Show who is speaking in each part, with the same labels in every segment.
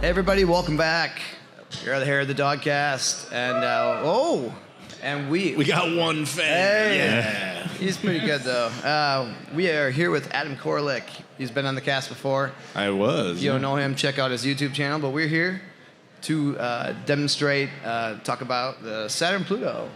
Speaker 1: Hey everybody, welcome back. You're here at the Dogcast, and we
Speaker 2: got one fan.
Speaker 1: Hey,
Speaker 2: yeah,
Speaker 1: he's pretty good though. We are here with Adam Koralik. He's been on the cast before.
Speaker 2: I was.
Speaker 1: If you don't know him, check out his YouTube channel. But we're here to demonstrate, talk about the Saturn Pluto.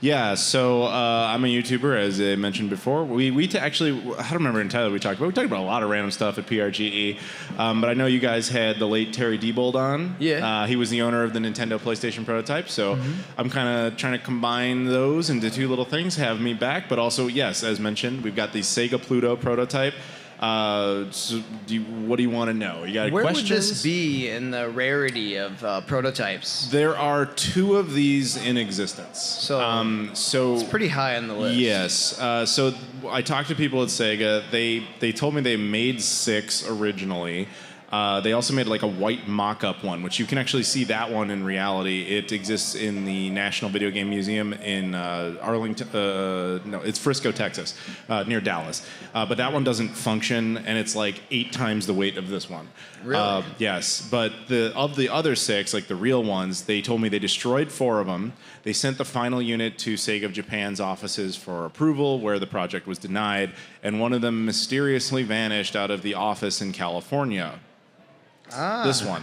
Speaker 2: Yeah, so I'm a YouTuber, as I mentioned before. We actually, I don't remember entirely what we talked about. We talked about a lot of random stuff at PRGE, but I know you guys had the late Terry Diebold on.
Speaker 1: Yeah.
Speaker 2: He was the owner of the Nintendo PlayStation prototype, so I'm kind of trying to combine those into two little things, have me back, but also, yes, as mentioned, we've got the Sega Pluto prototype. So what do you want to know? You got
Speaker 1: Where
Speaker 2: questions?
Speaker 1: would this be in the rarity of prototypes?
Speaker 2: There are two of these in existence.
Speaker 1: So it's pretty high on the list.
Speaker 2: Yes. So I talked to people at Sega. They told me they made 6 originally. They also made like a white mock-up one, which you can actually see that one in reality. It exists in the National Video Game Museum in Arlington. No, it's Frisco, Texas, near Dallas. But that one doesn't function, and it's like 8 times the weight of this one.
Speaker 1: Really?
Speaker 2: Yes. But of the other 6, like the real ones, they told me they destroyed 4 of them. They sent the final unit to Sega of Japan's offices for approval, where the project was denied, and one of them mysteriously vanished out of the office in California. This one.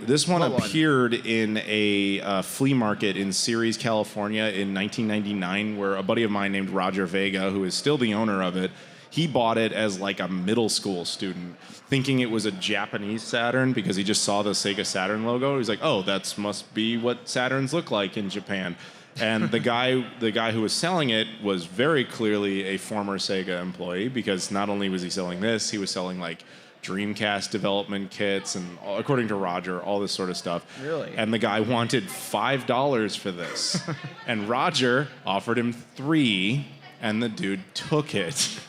Speaker 2: This one appeared in a flea market in Ceres, California in 1999, where a buddy of mine named Roger Vega, who is still the owner of it, he bought it as like a middle school student, thinking it was a Japanese Saturn because he just saw the Sega Saturn logo. He's like, oh, that must be what Saturns look like in Japan. And the guy who was selling it was very clearly a former Sega employee, because not only was he selling this, he was selling like Dreamcast development kits and, according to Roger, all this sort of stuff.
Speaker 1: Really?
Speaker 2: And the guy wanted $5 for this. And Roger offered him $3, and the dude took it.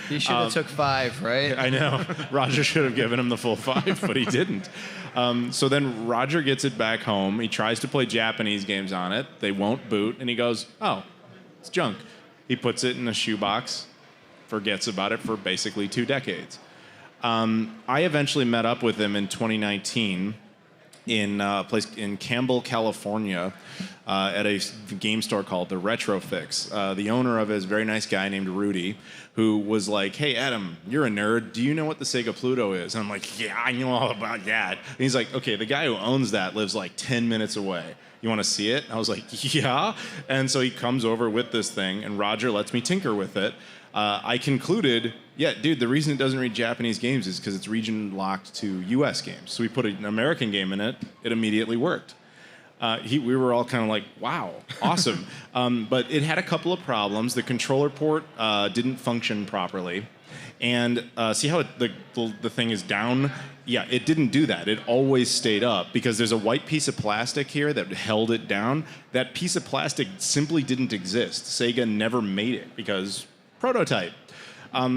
Speaker 1: He should have took 5, right?
Speaker 2: I know. Roger should have given him the full 5, but he didn't. So then Roger gets it back home. He tries to play Japanese games on it. They won't boot, and he goes, oh, it's junk. He puts it in a shoebox, forgets about it for basically 2 decades. I eventually met up with him in 2019 in a place in Campbell, California, at a game store called the Retrofix. The owner of it is a very nice guy named Rudy, who was like, hey, Adam, you're a nerd. Do you know what the Sega Pluto is? And I'm like, yeah, I know all about that. And he's like, okay, the guy who owns that lives like 10 minutes away. You want to see it? And I was like, yeah. And so he comes over with this thing, and Roger lets me tinker with it. I concluded, yeah, dude, the reason it doesn't read Japanese games is because it's region locked to U.S. games. So we put an American game in it. It immediately worked. We were all kind of like, wow, awesome. But it had a couple of problems. The controller port didn't function properly. And see how the thing is down? Yeah, it didn't do that. It always stayed up because there's a white piece of plastic here that held it down. That piece of plastic simply didn't exist. Sega never made it because prototype.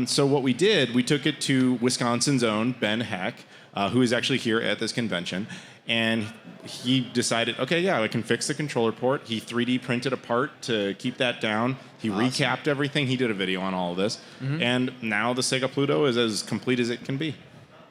Speaker 2: So what we did, we took it to Wisconsin's own Ben Heck, who is actually here at this convention, and he decided, okay, yeah, I can fix the controller port. He 3D printed a part to keep that down. He recapped everything. He did a video on all of this, and now the Sega Pluto is as complete as it can be.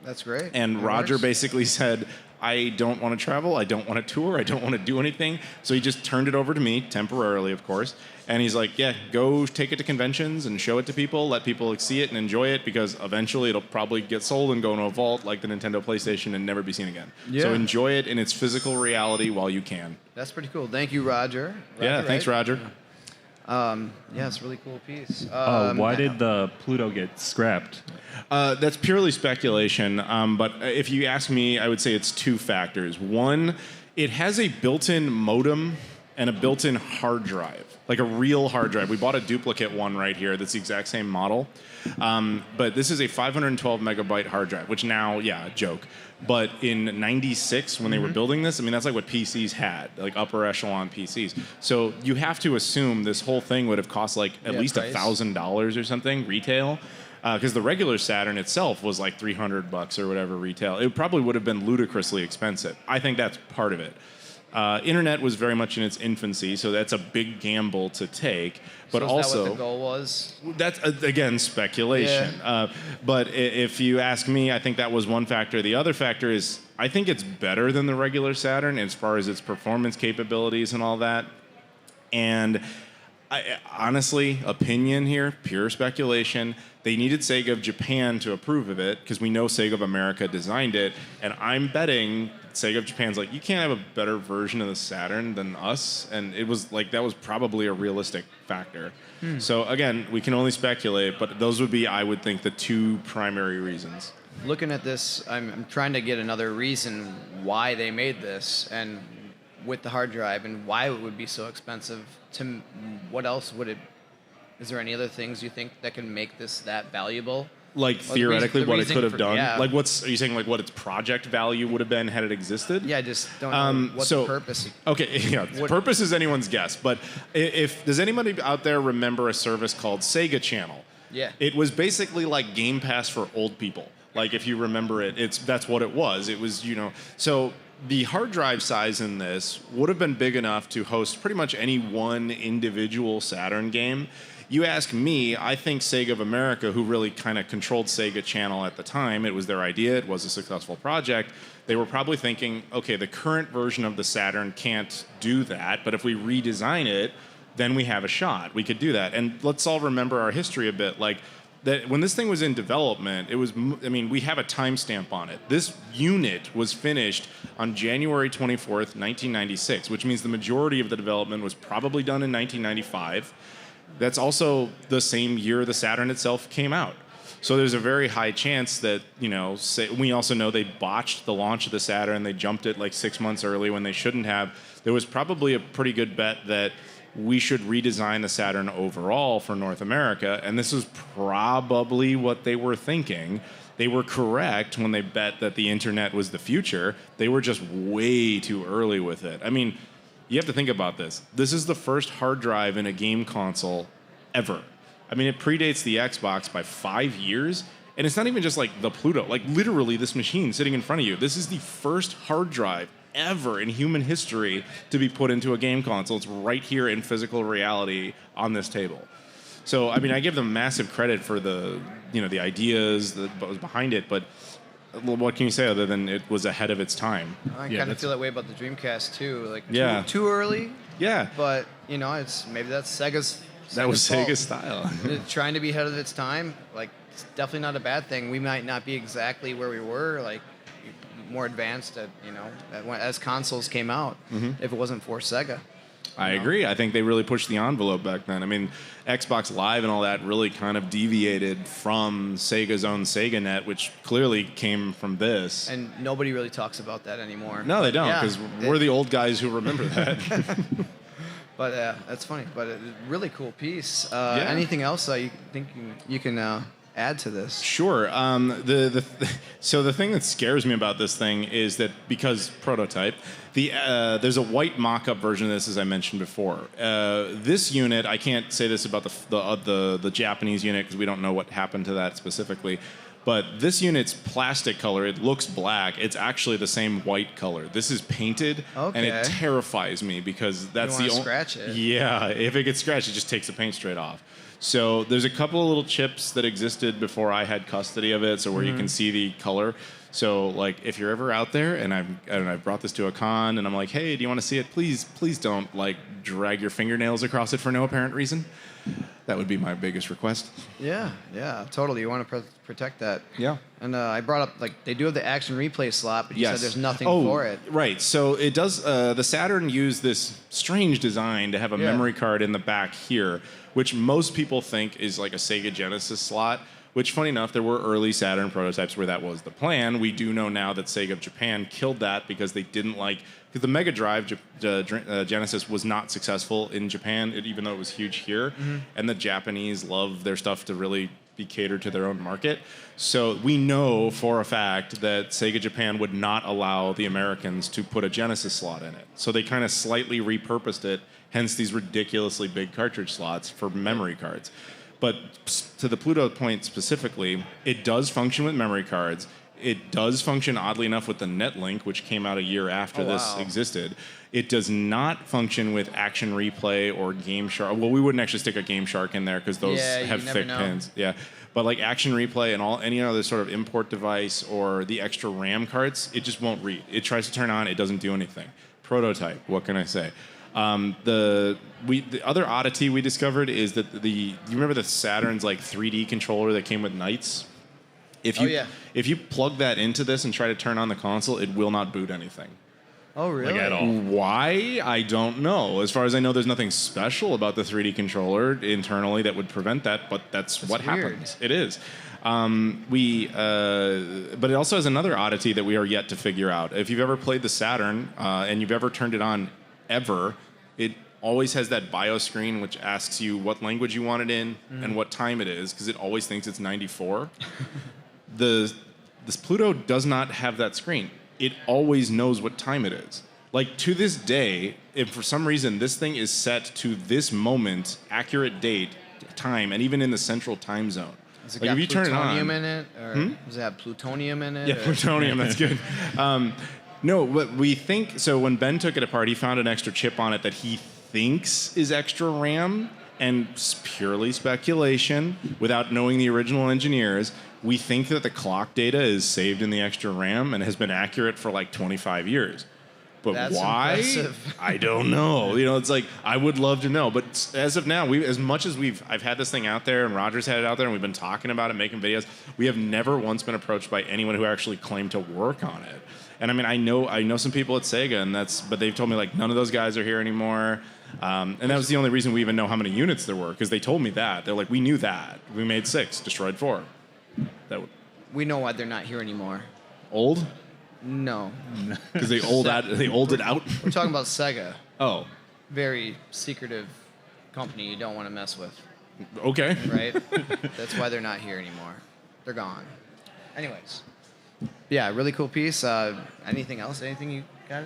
Speaker 1: That's great.
Speaker 2: And Roger basically said, I don't want to travel, I don't want to tour, I don't want to do anything. So he just turned it over to me, temporarily, of course. And he's like, yeah, go take it to conventions and show it to people, let people see it and enjoy it, because eventually it'll probably get sold and go into a vault like the Nintendo PlayStation and never be seen again. Yeah. So enjoy it in its physical reality while you can.
Speaker 1: That's pretty cool. Thank you, Roger.
Speaker 2: Yeah, thanks, Roger.
Speaker 1: Yeah, it's a really cool piece.
Speaker 3: Why did the Pluto get scrapped?
Speaker 2: That's purely speculation, but if you ask me, I would say it's 2 factors. One, it has a built-in modem and a built-in hard drive, like a real hard drive. We bought a duplicate one right here that's the exact same model, but this is a 512 megabyte hard drive, which now, yeah, joke. But in 96, when they were building this, I mean, that's like what PCs had, like upper echelon PCs. So you have to assume this whole thing would have cost like at least $1,000 or something retail. Because the regular Saturn itself was like $300 or whatever retail. It probably would have been ludicrously expensive. I think that's part of it. Internet was very much in its infancy, so that's a big gamble to take. But
Speaker 1: so is
Speaker 2: also,
Speaker 1: that what the goal was?
Speaker 2: that's again speculation.
Speaker 1: Yeah.
Speaker 2: But if you ask me, I think that was one factor. The other factor is I think it's better than the regular Saturn as far as its performance capabilities and all that. And honestly, opinion here, pure speculation. They needed Sega of Japan to approve of it because we know Sega of America designed it, and I'm betting Sega of Japan's like, you can't have a better version of the Saturn than us, and it was like that was probably a realistic factor. So again, we can only speculate, but those would be, I would think, the two primary reasons.
Speaker 1: Looking at this, I'm trying to get another reason why they made this, and with the hard drive, and why it would be so expensive. What else would it? Is there any other things you think that can make this that valuable?
Speaker 2: Like theoretically,
Speaker 1: the
Speaker 2: what it
Speaker 1: reason
Speaker 2: could have
Speaker 1: for-
Speaker 2: done.
Speaker 1: yeah.
Speaker 2: Like, are you saying like what its project value would have been had it existed?
Speaker 1: Yeah, I just don't know what the purpose.
Speaker 2: Okay, yeah, purpose is anyone's guess. But if does anybody out there remember a service called Sega Channel?
Speaker 1: Yeah.
Speaker 2: It was basically like Game Pass for old people. Like if you remember it, that's what it was. It was, so the hard drive size in this would have been big enough to host pretty much any one individual Saturn game. You ask me, I think Sega of America, who really kind of controlled Sega Channel at the time, it was their idea, it was a successful project, they were probably thinking, okay, the current version of the Saturn can't do that, but if we redesign it, then we have a shot. We could do that. And let's all remember our history a bit. Like, that when this thing was in development, we have a timestamp on it. This unit was finished on January 24th, 1996, which means the majority of the development was probably done in 1995. That's also the same year the Saturn itself came out. So there's a very high chance that, we also know they botched the launch of the Saturn. They jumped it like 6 months early when they shouldn't have. There was probably a pretty good bet that we should redesign the Saturn overall for North America, and this is probably what they were thinking. They were correct when they bet that the internet was the future. They were just way too early with it. I mean, you have to think about this. This is the first hard drive in a game console ever. I mean, it predates the Xbox by 5 years, and it's not even just like the Pluto. Like, literally, this machine sitting in front of you, this is the first hard drive ever in human history to be put into a game console. It's right here in physical reality on this table. So, I mean, I give them massive credit for the ideas that was behind it, but what can you say other than it was ahead of its time?
Speaker 1: I kind of feel that way about the Dreamcast too. Like, too early.
Speaker 2: Yeah.
Speaker 1: But it's maybe that's Sega's.
Speaker 2: That was
Speaker 1: fault.
Speaker 2: Sega's style.
Speaker 1: Trying to be ahead of its time, like, it's definitely not a bad thing. We might not be exactly where we were, like, more advanced as consoles came out, if it wasn't for Sega.
Speaker 2: I agree. I think they really pushed the envelope back then. I mean, Xbox Live and all that really kind of deviated from Sega's own SegaNet, which clearly came from this.
Speaker 1: And nobody really talks about that anymore.
Speaker 2: No, they don't, because we're the old guys who remember that.
Speaker 1: But that's funny. But a really cool piece. Anything else you think you can add to this?
Speaker 2: Sure. So the thing that scares me about this thing is that because prototype, there's a white mock-up version of this, as I mentioned before. This unit, I can't say this about the Japanese unit because we don't know what happened to that specifically. But this unit's plastic color, it looks black. It's actually the same white color. This is painted, and it terrifies me because that's the only.
Speaker 1: Scratch it.
Speaker 2: Yeah, if it gets scratched, it just takes the paint straight off. So there's a couple of little chips that existed before I had custody of it, so where you can see the color. So like if you're ever out there and I've brought this to a con and I'm like, hey, do you want to see it? Please don't like drag your fingernails across it for no apparent reason. That would be my biggest request.
Speaker 1: Yeah, totally. You want to protect that.
Speaker 2: Yeah.
Speaker 1: And I brought up, like, they do have the action replay slot, but you said there's nothing for it.
Speaker 2: Right. So it does. The Saturn used this strange design to have a memory card in the back here, which most people think is like a Sega Genesis slot. Which, funny enough, there were early Saturn prototypes where that was the plan. We do know now that Sega of Japan killed that because they didn't like... Because the Mega Drive Genesis was not successful in Japan, even though it was huge here. And the Japanese love their stuff to really be catered to their own market. So we know for a fact that Sega Japan would not allow the Americans to put a Genesis slot in it. So they kind of slightly repurposed it, hence these ridiculously big cartridge slots for memory cards. But to the Pluto point specifically, it does function with memory cards. It does function oddly enough with the Netlink, which came out a year after this existed. It does not function with Action Replay or Game Shark. Well, we wouldn't actually stick a Game Shark in there because those have thick pins. Yeah, but like Action Replay and any other sort of import device or the extra RAM cards, it just won't read. It tries to turn on, it doesn't do anything. Prototype. What can I say? The other oddity we discovered is that you remember the Saturn's like 3D controller that came with Knights? If you plug that into this and try to turn on the console, it will not boot anything.
Speaker 1: Oh, really?
Speaker 3: Like at all.
Speaker 2: Why? I don't know. As far as I know, there's nothing special about the 3D controller internally that would prevent that, but that's what
Speaker 1: weird.
Speaker 2: happens. It is. But it also has another oddity that we are yet to figure out. If you've ever played the Saturn and you've ever turned it on ever, it always has that bio screen which asks you what language you want it in and what time it is, because it always thinks it's 94. This Pluto does not have that screen. It always knows what time it is. Like, to this day, if for some reason this thing is set to this moment, accurate date, time, and even in the central time zone.
Speaker 1: Does it
Speaker 2: Like,
Speaker 1: got
Speaker 2: if you turn it on,
Speaker 1: plutonium in it? Or does it have plutonium in it?
Speaker 2: yeah, plutonium, that's good. No, but we think, so when Ben took it apart, he found an extra chip on it that he thinks is extra RAM, and purely speculation, without knowing the original engineers, we think that the clock data is saved in the extra RAM and has been accurate for like 25 years. But
Speaker 1: That's
Speaker 2: why?
Speaker 1: impressive.
Speaker 2: I don't know. You know, it's like, I would love to know. But as of now, as much as I've had this thing out there and Roger's had it out there and we've been talking about it, making videos, we have never once been approached by anyone who actually claimed to work on it. And I mean, I know some people at Sega, but they've told me like none of those guys are here anymore. And that was the only reason we even know how many units there were, because they told me that. They're like, we knew that. We made 6, destroyed 4.
Speaker 1: We know why they're not here anymore.
Speaker 2: Old?
Speaker 1: No.
Speaker 2: Because they old it out?
Speaker 1: We're talking about Sega.
Speaker 2: Oh.
Speaker 1: Very secretive company you don't want to mess with,
Speaker 2: Okay.
Speaker 1: right? That's why they're not here anymore. They're gone. Anyways. Yeah, really cool piece. Anything else? Anything you got?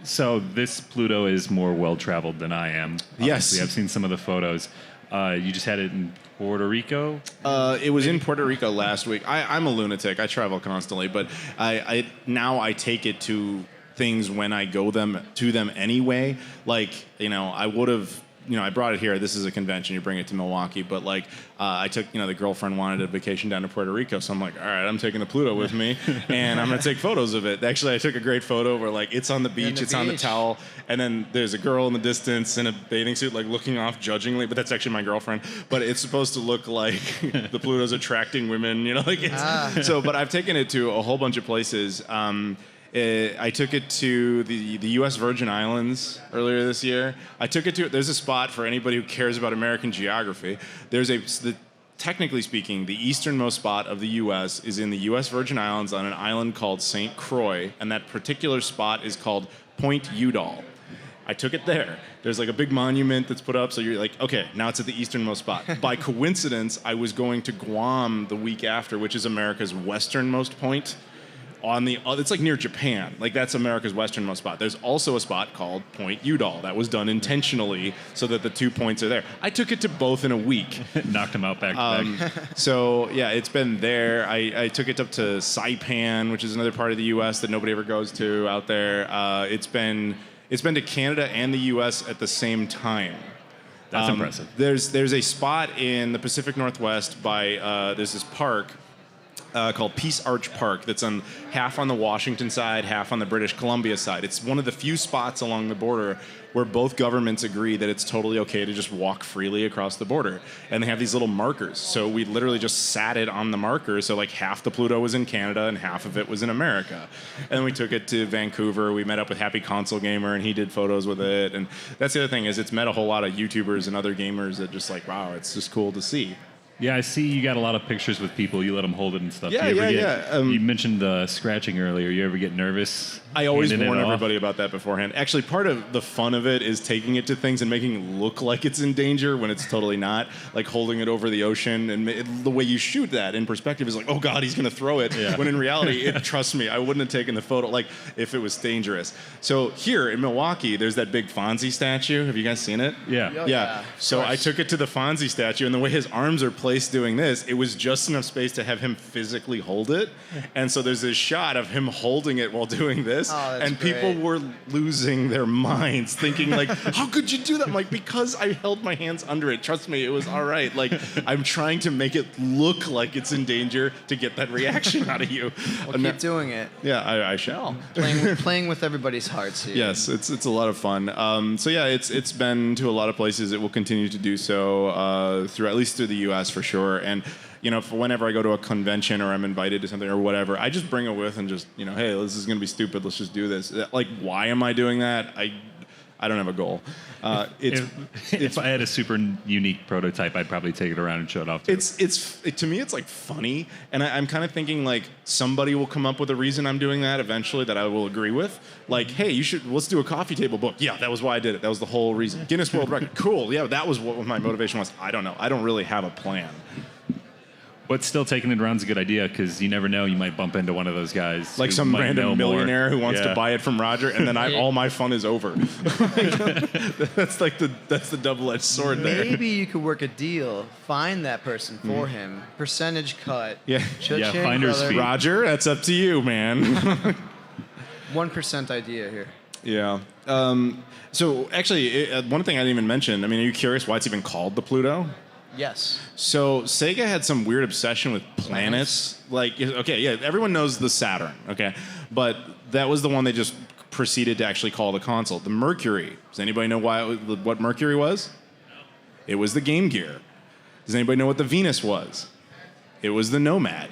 Speaker 3: So this Pluto is more well-traveled than I am.
Speaker 2: Yes.
Speaker 3: Obviously, I've seen some of the photos. You just had it in Puerto Rico?
Speaker 2: It was in Puerto Rico last week. I'm a lunatic. I travel constantly, but I take it to things when I go to them anyway. Like, I would have. I brought it here. This is a convention. You bring it to Milwaukee. But, like, I took, the girlfriend wanted a vacation down to Puerto Rico. So I'm like, all right, I'm taking the Pluto with me. And I'm going to take photos of it. Actually, I took a great photo where, like, it's on the beach. It's on the towel. And then there's a girl in the distance in a bathing suit, like, looking off judgingly. But that's actually my girlfriend. But it's supposed to look like the Pluto's attracting women. But I've taken it to a whole bunch of places. I took it to the U.S. Virgin Islands earlier this year. There's a spot for anybody who cares about American geography. Technically speaking, the easternmost spot of the U.S. is in the U.S. Virgin Islands on an island called St. Croix, and that particular spot is called Point Udall. I took it there. There's like a big monument that's put up, so you're like, okay, now it's at the easternmost spot. By coincidence, I was going to Guam the week after, which is America's westernmost point. It's like near Japan. Like, that's America's westernmost spot. There's also a spot called Point Udall that was done intentionally so that the 2 points are there. I took it to both in a week.
Speaker 3: Knocked them out back to back.
Speaker 2: So yeah, it's been there. I took it up to Saipan, which is another part of the U.S. that nobody ever goes to out there. It's been to Canada and the U.S. at the same time.
Speaker 3: That's impressive.
Speaker 2: There's a spot in the Pacific Northwest by there's this park called Peace Arch Park that's half on the Washington side, half on the British Columbia side. It's one of the few spots along the border where both governments agree that it's totally okay to just walk freely across the border. And they have these little markers. So we literally just sat it on the marker. So like half the Pluto was in Canada and half of it was in America. And then we took it to Vancouver. We met up with Happy Console Gamer and he did photos with it. And that's the other thing, is it's met a whole lot of YouTubers and other gamers that just like, wow, it's just cool to see.
Speaker 3: Yeah, I see you got a lot of pictures with people. You let them hold it and stuff.
Speaker 2: Yeah.
Speaker 3: You mentioned the scratching earlier. You ever get nervous?
Speaker 2: I always warn everybody about that beforehand. Actually, part of the fun of it is taking it to things and making it look like it's in danger when it's totally not. Like holding it over the ocean, and the way you shoot that in perspective is like, oh God, he's going to throw it. Yeah. When in reality, trust me, I wouldn't have taken the photo like if it was dangerous. So here in Milwaukee, there's that big Fonzie statue. Have you guys seen it?
Speaker 3: Yeah.
Speaker 2: Yeah. So I took it to the Fonzie statue, and the way his arms are placed place doing this. It was just enough space to have him physically hold it. And so there's this shot of him holding it while doing this.
Speaker 1: Oh, that's
Speaker 2: and
Speaker 1: great.
Speaker 2: people were losing their minds thinking like, how could you do that? I'm like, because I held my hands under it. Trust me, it was all right. Like, I'm trying to make it look like it's in danger to get that reaction out of you.
Speaker 1: Well,
Speaker 2: And
Speaker 1: keep
Speaker 2: that-
Speaker 1: doing it.
Speaker 2: yeah, I shall.
Speaker 1: Playing with everybody's hearts here.
Speaker 2: Yes, it's a lot of fun. So yeah, it's been to a lot of places. It will continue to do so through at least through the U.S. for sure. And for whenever I go to a convention or I'm invited to something or whatever, I just bring it with and just hey, this is gonna be stupid. Let's just do this. Like, why am I doing that? I don't have a goal.
Speaker 3: If I had a super unique prototype, I'd probably take it around and show it off too.
Speaker 2: To me, it's like funny, and I'm kind of thinking like somebody will come up with a reason I'm doing that eventually that I will agree with. Like, hey, let's do a coffee table book. Yeah, that was why I did it. That was the whole reason. Guinness World Record. Cool. Yeah, that was what my motivation was. I don't know. I don't really have a plan.
Speaker 3: But still, taking it around is a good idea because you never know. You might bump into one of those guys.
Speaker 2: Like
Speaker 3: who
Speaker 2: some
Speaker 3: might know
Speaker 2: random
Speaker 3: more.
Speaker 2: millionaire who wants to buy it from Roger, and then all my fun is over. That's the double-edged sword there.
Speaker 1: Maybe you could work a deal. Find that person for him. Percentage cut.
Speaker 2: Yeah.
Speaker 1: Cha-ching,
Speaker 3: finder's
Speaker 1: brother.
Speaker 3: fee.
Speaker 2: Roger, that's up to you, man.
Speaker 1: 1% idea here.
Speaker 2: Yeah. So actually, one thing I didn't even mention. I mean, are you curious why it's even called the Pluto?
Speaker 1: Yes.
Speaker 2: So Sega had some weird obsession with planets. Like, okay, yeah, everyone knows the Saturn, okay? But that was the one they just proceeded to actually call the console. The Mercury. Does anybody know what Mercury was? It was the Game Gear. Does anybody know what the Venus was? It was the Nomad.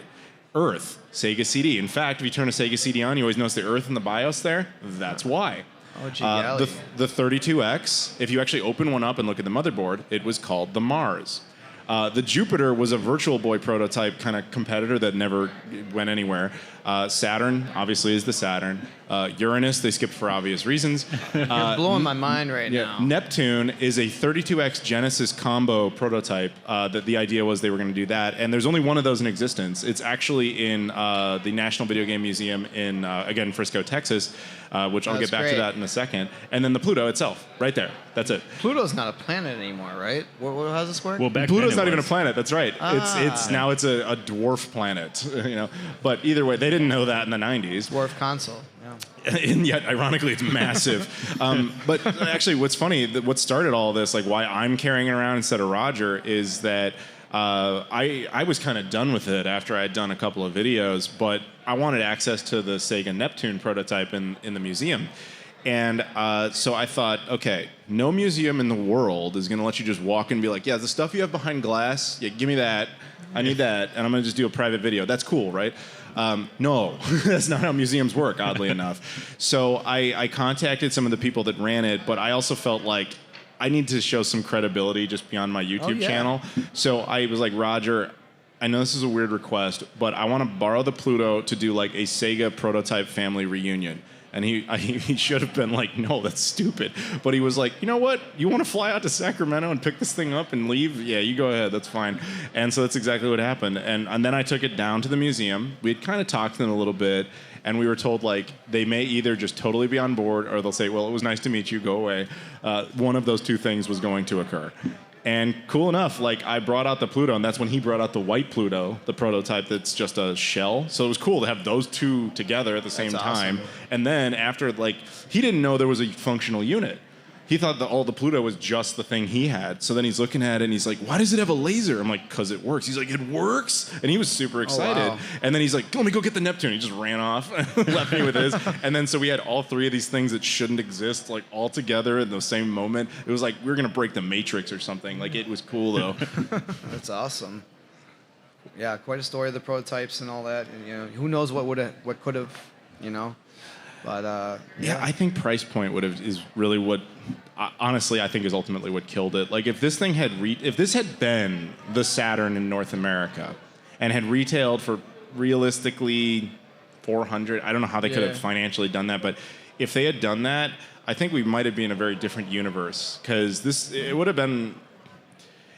Speaker 2: Earth, Sega CD. In fact, if you turn a Sega CD on, you always notice the Earth in the BIOS there. That's why.
Speaker 1: Oh, gee, golly.
Speaker 2: The 32X, if you actually open one up and look at the motherboard, it was called the Mars. The Jupiter was a Virtual Boy prototype kind of competitor that never went anywhere. Saturn, obviously, is the Saturn. Uranus, they skipped for obvious reasons.
Speaker 1: You're blowing my mind right now.
Speaker 2: Neptune is a 32X Genesis combo prototype that the idea was they were going to do that. And there's only one of those in existence. It's actually in the National Video Game Museum in, again, Frisco, Texas, which I'll
Speaker 1: That's
Speaker 2: get back
Speaker 1: great.
Speaker 2: to that in a second. And then the Pluto itself, right there. That's it.
Speaker 1: Pluto's not a planet anymore, right? How's this work?
Speaker 3: Well, back
Speaker 2: Pluto's
Speaker 3: then
Speaker 2: not
Speaker 3: it
Speaker 2: even a
Speaker 3: was.
Speaker 2: planet. That's right. It's now it's a dwarf planet. But either way, they didn't know that in the 90s.
Speaker 1: Dwarf console. Yeah.
Speaker 2: And yet, ironically, it's massive. But actually, what's funny, what started all this, like why I'm carrying it around instead of Roger, is that I was kind of done with it after I had done a couple of videos, but I wanted access to the Sega Neptune prototype in the museum. And so I thought, okay, no museum in the world is going to let you just walk in and be like, yeah, the stuff you have behind glass, yeah, give me that. I need that. And I'm going to just do a private video. That's cool, right? No, that's not how museums work, oddly enough. So I contacted some of the people that ran it, but I also felt like I need to show some credibility just beyond my YouTube channel. So I was like, Roger, I know this is a weird request, but I want to borrow the Pluto to do like a Sega prototype family reunion. And he should have been like, no, that's stupid. But he was like, you know what? You want to fly out to Sacramento and pick this thing up and leave? Yeah, you go ahead. That's fine. And so that's exactly what happened. And then I took it down to the museum. We had kind of talked to them a little bit. And we were told, like, they may either just totally be on board or they'll say, well, it was nice to meet you. Go away. One of those two things was going to occur. And cool enough, like I brought out the Pluto, and that's when he brought out the white Pluto, the prototype that's just a shell. So it was cool to have those two together at the same time.
Speaker 1: Awesome.
Speaker 2: And then after, like, he didn't know there was a functional unit. He thought that all the Pluto was just the thing he had. So then he's looking at it and he's like, why does it have a laser? I'm like, because it works. He's like, it works? And he was super excited.
Speaker 1: wow.
Speaker 2: And then he's like, let me go get the Neptune. He just ran off and left me with his. And then so we had all three of these things that shouldn't exist, like all together in the same moment. It was like we were going to break the Matrix or something. Like, it was cool, though.
Speaker 1: That's awesome. Yeah, quite a story of the prototypes and all that. And, who knows what could have, But
Speaker 2: Yeah, I think price point is really what, honestly, I think is ultimately what killed it. Like, if this thing if this had been the Saturn in North America and had retailed for realistically $400, I don't know how they could have financially done that, but if they had done that, I think we might have been in a very different universe, because it would have been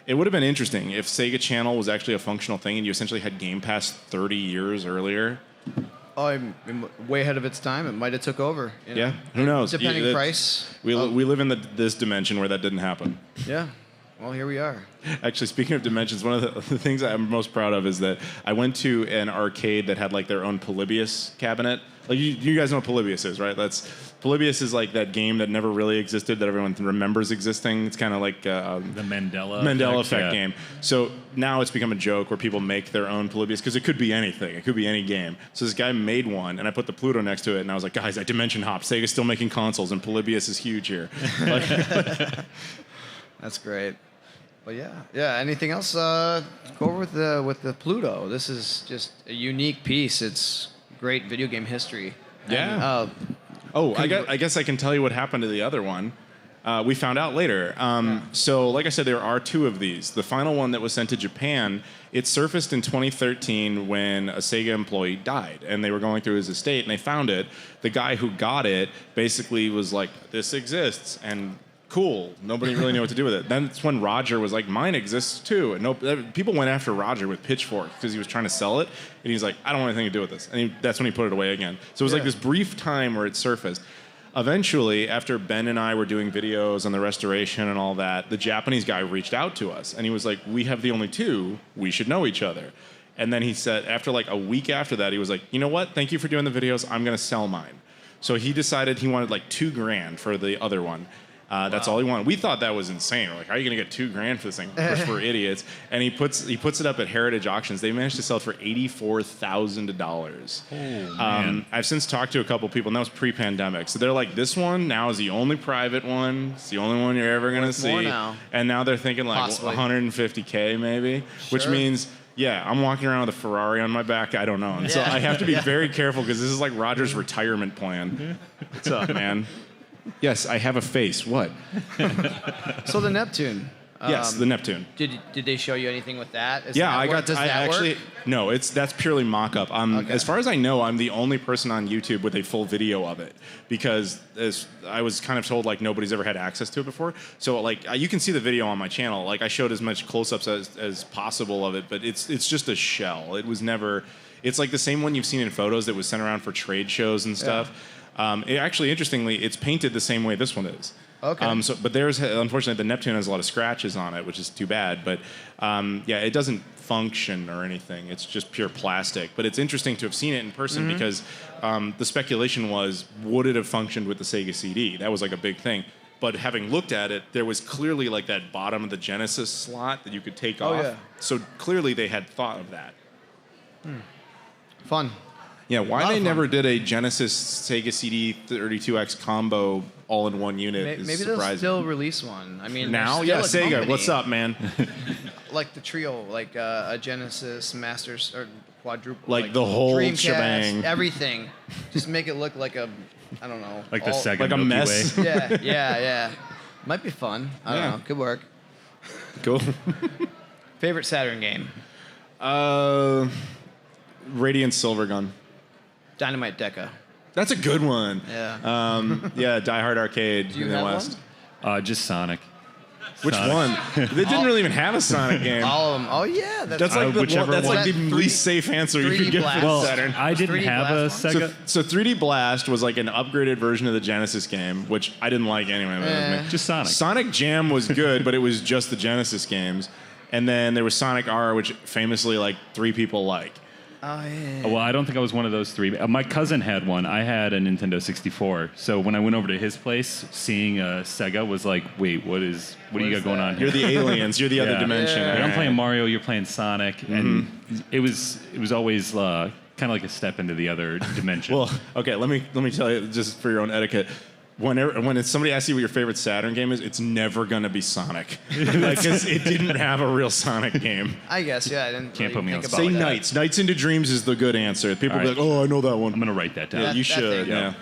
Speaker 2: interesting if Sega Channel was actually a functional thing and you essentially had Game Pass 30 years earlier.
Speaker 1: I'm way ahead of its time. It might have took over.
Speaker 2: Yeah, who knows?
Speaker 1: Depending price.
Speaker 2: We live in this dimension where that didn't happen.
Speaker 1: Yeah. Well, here we are.
Speaker 2: Actually, speaking of dimensions, one of the things I'm most proud of is that I went to an arcade that had like their own Polybius cabinet. Like you guys know what Polybius is, right? Polybius is like that game that never really existed that everyone remembers existing. It's kind of like
Speaker 3: the Mandela
Speaker 2: effect game. So now it's become a joke where people make their own Polybius because it could be anything. It could be any game. So this guy made one, and I put the Pluto next to it, and I was like, guys, I dimension hop. Sega's still making consoles, and Polybius is huge here.
Speaker 1: That's great. But yeah. Anything else? Go over with the Pluto. This is just a unique piece. It's great video game history.
Speaker 2: Yeah.
Speaker 1: And,
Speaker 2: I guess I can tell you what happened to the other one. We found out later. So, like I said, there are two of these. The final one that was sent to Japan, it surfaced in 2013 when a Sega employee died, and they were going through his estate, and they found it. The guy who got it basically was like, "This exists," and cool. Nobody really knew what to do with it. Then it's when Roger was like, mine exists too. And people went after Roger with pitchforks because he was trying to sell it. And he's like, I don't want anything to do with this. And that's when he put it away again. So it was like this brief time where it surfaced. Eventually, after Ben and I were doing videos on the restoration and all that, the Japanese guy reached out to us. And he was like, we have the only two. We should know each other. And then he said, after like a week after that, he was like, you know what? Thank you for doing the videos. I'm going to sell mine. So he decided he wanted like $2,000 for the other one. That's all he wanted. We thought that was insane. We're like, how are you going to get $2,000 for this thing? We're idiots. And he puts it up at Heritage Auctions. They managed to sell it for $84,000.
Speaker 3: Oh, man.
Speaker 2: I've since talked to a couple people, and that was pre-pandemic. So they're like, this one now is the only private one. It's the only one you're ever going to see.
Speaker 1: Now.
Speaker 2: And now they're thinking like
Speaker 1: Possibly.
Speaker 2: $150K maybe, which means. Yeah, I'm walking around with a Ferrari on my back. I don't know. And so I have to be very careful because this is like Roger's retirement plan. What's up, man? Yes, I have a face. What?
Speaker 1: So the Neptune.
Speaker 2: Yes, the Neptune.
Speaker 1: Did they show you anything with that? Does
Speaker 2: Does
Speaker 1: that
Speaker 2: actually.
Speaker 1: work?
Speaker 2: No, that's purely mock-up.
Speaker 1: Okay.
Speaker 2: As far as I know, I'm the only person on YouTube with a full video of it because I was kind of told like nobody's ever had access to it before. So like you can see the video on my channel. Like I showed as much close-ups as possible of it, but it's just a shell. It was never. It's like the same one you've seen in photos that was sent around for trade shows and stuff. It actually, interestingly, it's painted the same way this one is.
Speaker 1: Okay.
Speaker 2: But unfortunately, the Neptune has a lot of scratches on it, which is too bad. But it doesn't function or anything. It's just pure plastic. But it's interesting to have seen it in person because the speculation was, would it have functioned with the Sega CD? That was like a big thing. But having looked at it, there was clearly like that bottom of the Genesis slot that you could take off.
Speaker 1: Yeah.
Speaker 2: So clearly they had thought of that.
Speaker 1: Fun.
Speaker 2: Yeah, why they never did a Genesis Sega CD 32X combo all in one unit is
Speaker 1: Maybe
Speaker 2: surprising.
Speaker 1: they'll still release one. I mean,
Speaker 2: Now,
Speaker 1: they're still a
Speaker 2: Sega,
Speaker 1: company.
Speaker 2: what's up, man?
Speaker 1: Like the trio, like a Genesis, Masters, or quadruple.
Speaker 2: Like the whole
Speaker 1: Dreamcast,
Speaker 2: shebang.
Speaker 1: Everything. Just make it look like I don't know.
Speaker 3: Like the Sega
Speaker 2: like a
Speaker 3: Milky
Speaker 2: mess.
Speaker 3: Way.
Speaker 1: Yeah. Might be fun. I don't know. Could work.
Speaker 2: Cool.
Speaker 1: Favorite Saturn game?
Speaker 2: Radiant Silvergun.
Speaker 1: Dynamite Deca.
Speaker 2: That's a good one.
Speaker 1: Yeah.
Speaker 2: Die Hard Arcade
Speaker 1: Do you
Speaker 2: in the
Speaker 1: have
Speaker 2: West.
Speaker 1: one?
Speaker 3: Just Sonic.
Speaker 2: Which
Speaker 3: Sonic.
Speaker 2: one? They didn't really even have a Sonic game.
Speaker 1: All of them. Oh yeah.
Speaker 2: That's like the
Speaker 3: whichever
Speaker 2: that's
Speaker 3: one.
Speaker 2: like the
Speaker 1: That
Speaker 2: least safe answer you
Speaker 1: 3D
Speaker 2: could get
Speaker 1: Blast.
Speaker 2: for
Speaker 1: Well,
Speaker 2: Saturn.
Speaker 3: I didn't
Speaker 1: 3D
Speaker 3: have a
Speaker 1: Blast one?
Speaker 3: Sega.
Speaker 2: So 3D Blast was like an upgraded version of the Genesis game, which I didn't like anyway.
Speaker 3: Just Sonic.
Speaker 2: Sonic Jam was good, but it was just the Genesis games. And then there was Sonic R, which famously like 3 people like.
Speaker 1: Oh yeah.
Speaker 3: Well, I don't think I was one of those 3. My cousin had one. I had a Nintendo 64. So when I went over to his place, seeing a Sega was like, wait, what do you got going on here?
Speaker 2: You're the aliens. You're the other
Speaker 3: Yeah.
Speaker 2: dimension.
Speaker 3: Like, I'm
Speaker 2: Alright.
Speaker 3: playing Mario, you're playing Sonic, and it was always kind of like a step into the other dimension.
Speaker 2: Well, okay. Let me tell you, just for your own etiquette. When somebody asks you what your favorite Saturn game is, it's never gonna be Sonic, because it didn't have a real Sonic game.
Speaker 1: I guess I didn't.
Speaker 3: Can't put me on
Speaker 1: think
Speaker 3: spot
Speaker 1: about
Speaker 2: Say
Speaker 1: that.
Speaker 2: Nights. Nights into Dreams is the good answer. People
Speaker 3: All
Speaker 2: be
Speaker 3: right.
Speaker 2: like, oh, I know that one.
Speaker 3: I'm gonna write that down.
Speaker 2: Yeah,
Speaker 1: That-
Speaker 2: you
Speaker 1: that
Speaker 2: should.
Speaker 1: thing.
Speaker 2: Yeah.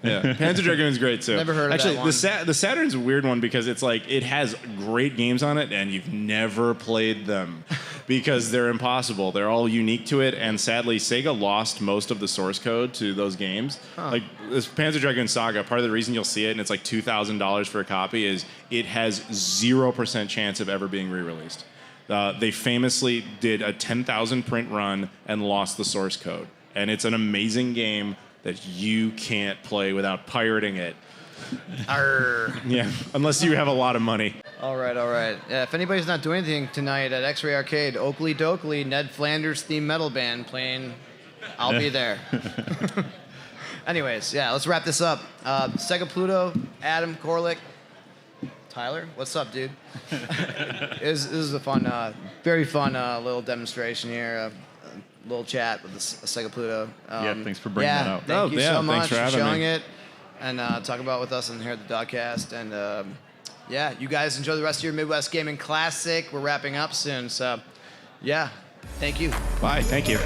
Speaker 2: Yeah, Panzer Dragoon's great too.
Speaker 1: Never heard of
Speaker 2: Actually,
Speaker 1: that one.
Speaker 2: the Saturn's a weird one because it's like it has great games on it, and you've never played them because they're impossible. They're all unique to it, and sadly, Sega lost most of the source code to those games. Like this Panzer Dragoon Saga, part of the reason you'll see it and it's like $2,000 for a copy is it has 0% chance of ever being re-released. They famously did a 10,000 print run and lost the source code, and it's an amazing game that you can't play without pirating it.
Speaker 1: Arr.
Speaker 2: Yeah, unless you have a lot of money.
Speaker 1: All right. Yeah, if anybody's not doing anything tonight at X-Ray Arcade, Oakley Dokley, Ned Flanders theme metal band playing, I'll be there. Anyways, yeah, let's wrap this up. Sega Pluto, Adam Koralik, Tyler, what's up, dude? This is a fun, very fun little demonstration here. A little chat with the Sega Pluto.
Speaker 3: Thanks for bringing that out.
Speaker 1: Thank you so much
Speaker 2: for
Speaker 1: for
Speaker 2: having
Speaker 1: showing
Speaker 2: me.
Speaker 1: it and talking about it with us and here at the Dogcast. And yeah, you guys enjoy the rest of your Midwest Gaming Classic. We're wrapping up soon, so yeah, thank you.
Speaker 2: Bye. Thank you.